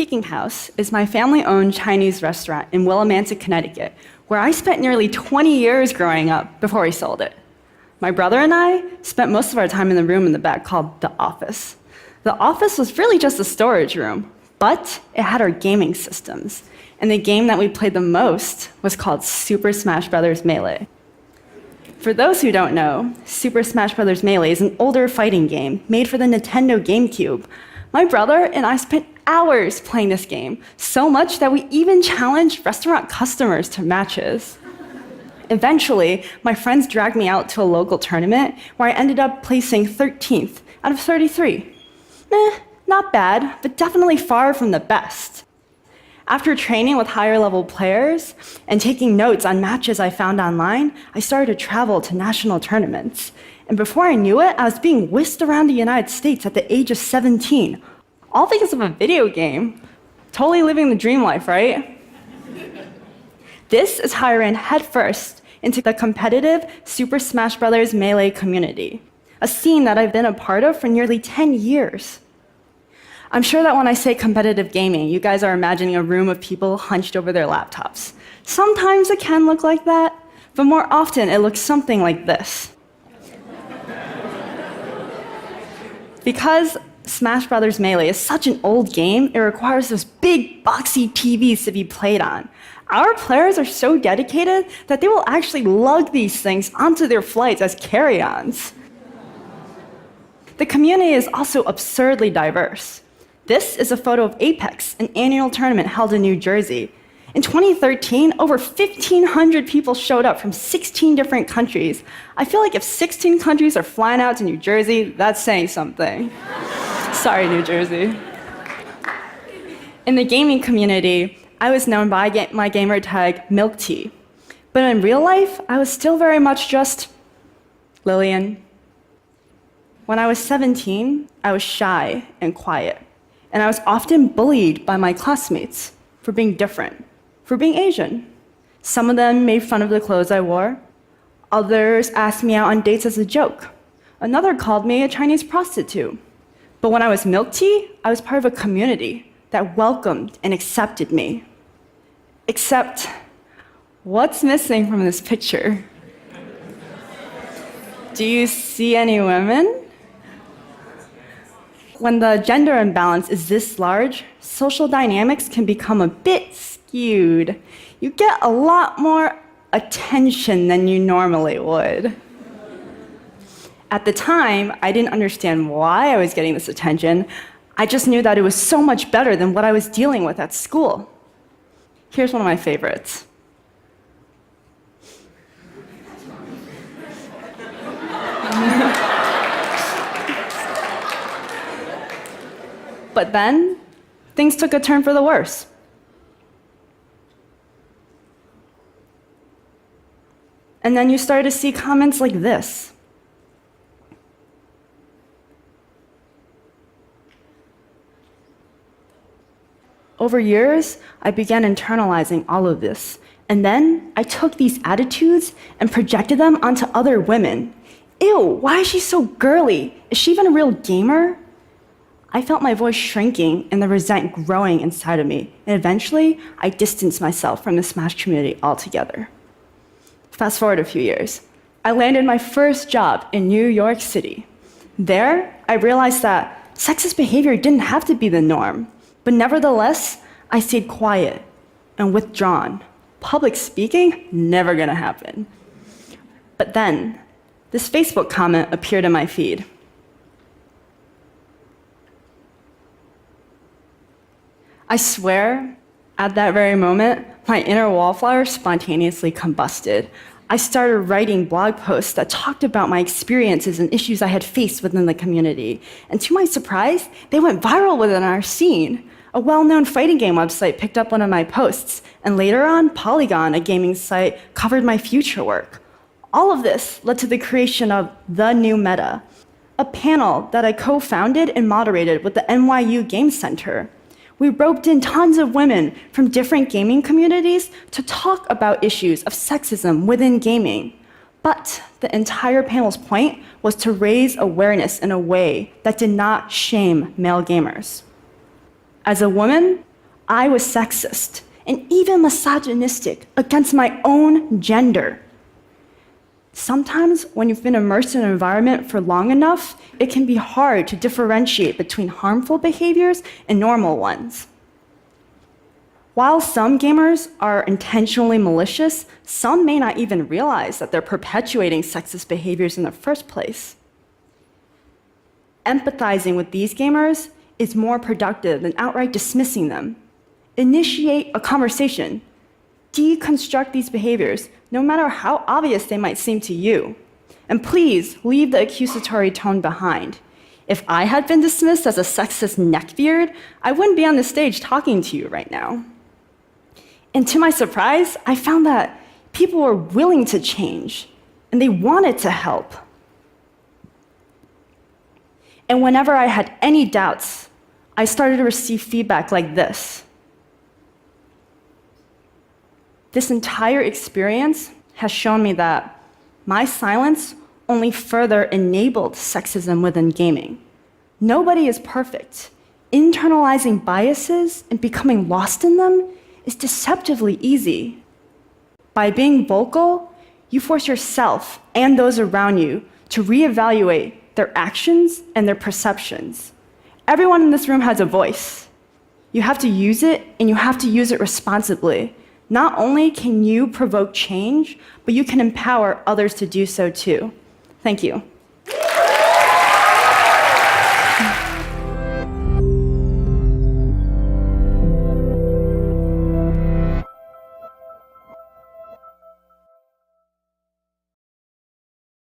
Speaking House is my family-owned Chinese restaurant in Willimantic, Connecticut, where I spent nearly 20 years growing up before we sold it. My brother and I spent most of our time in the room in the back called the office. The office was really just a storage room, but it had our gaming systems. And the game that we played the most was called Super Smash Bros. Melee. For those who don't know, Super Smash Bros. Melee is an older fighting game made for the Nintendo GameCube. My brother and I spent hours playing this game, so much that we even challenged restaurant customers to matches. Eventually, my friends dragged me out to a local tournament where I ended up placing 13th out of 33. Not bad, but definitely far from the best. After training with higher level players and taking notes on matches I found online, I started to travel to national tournaments. And before I knew it, I was being whisked around the United States at the age of 17, all because of a video game. Totally living the dream life, right? This is how I ran headfirst into the competitive Super Smash Bros. Melee community, a scene that I've been a part of for nearly 10 years. I'm sure that when I say competitive gaming, you guys are imagining a room of people hunched over their laptops. Sometimes it can look like that, but more often it looks something like this. Because Smash Bros. Melee is such an old game, it requires those big, boxy TVs to be played on. Our players are so dedicated that they will actually lug these things onto their flights as carry-ons. The community is also absurdly diverse. This is a photo of Apex, an annual tournament held in New Jersey. In 2013, over 1,500 people showed up from 16 different countries. I feel like if 16 countries are flying out to New Jersey, that's saying something. Sorry, New Jersey. In the gaming community, I was known by my gamer tag, Milk Tea. But in real life, I was still very much just Lilian. When I was 17, I was shy and quiet. And I was often bullied by my classmates for being different, for being Asian. Some of them made fun of the clothes I wore. Others asked me out on dates as a joke. Another called me a Chinese prostitute. But when I was Milk Tea, I was part of a community that welcomed and accepted me. Except, what's missing from this picture? Do you see any women? When the gender imbalance is this large, social dynamics can become a bit skewed. You get a lot more attention than you normally would. At the time, I didn't understand why I was getting this attention. I just knew that it was so much better than what I was dealing with at school. Here's one of my favorites. But then, things took a turn for the worse. And then you started to see comments like this. Over years, I began internalizing all of this. And then I took these attitudes and projected them onto other women. Ew, why is she so girly? Is she even a real gamer? I felt my voice shrinking and the resentment growing inside of me. And eventually, I distanced myself from the Smash community altogether. Fast forward a few years. I landed my first job in New York City. There, I realized that sexist behavior didn't have to be the norm. But nevertheless, I stayed quiet and withdrawn. Public speaking, never gonna happen. But then, this Facebook comment appeared in my feed. I swear, at that very moment, my inner wallflower spontaneously combusted. I started writing blog posts that talked about my experiences and issues I had faced within the community. And to my surprise, they went viral within our scene. A well-known fighting game website picked up one of my posts, and later on, Polygon, a gaming site, covered my future work. All of this led to the creation of The New Meta, a panel that I co-founded and moderated with the NYU Game Center. We roped in tons of women from different gaming communities to talk about issues of sexism within gaming. But the entire panel's point was to raise awareness in a way that did not shame male gamers. As a woman, I was sexist and even misogynistic against my own gender. Sometimes, when you've been immersed in an environment for long enough, it can be hard to differentiate between harmful behaviors and normal ones. While some gamers are intentionally malicious, some may not even realize that they're perpetuating sexist behaviors in the first place. Empathizing with these gamers is more productive than outright dismissing them. Initiate a conversation. Deconstruct these behaviors, no matter how obvious they might seem to you. And please leave the accusatory tone behind. If I had been dismissed as a sexist neckbeard, I wouldn't be on the stage talking to you right now. And to my surprise, I found that people were willing to change, and they wanted to help. And whenever I had any doubts, I started to receive feedback like this. This entire experience has shown me that my silence only further enabled sexism within gaming. Nobody is perfect. Internalizing biases and becoming lost in them is deceptively easy. By being vocal, you force yourself and those around you to reevaluate their actions and their perceptions. Everyone in this room has a voice. You have to use it, and you have to use it responsibly. Not only can you provoke change, but you can empower others to do so too. Thank you.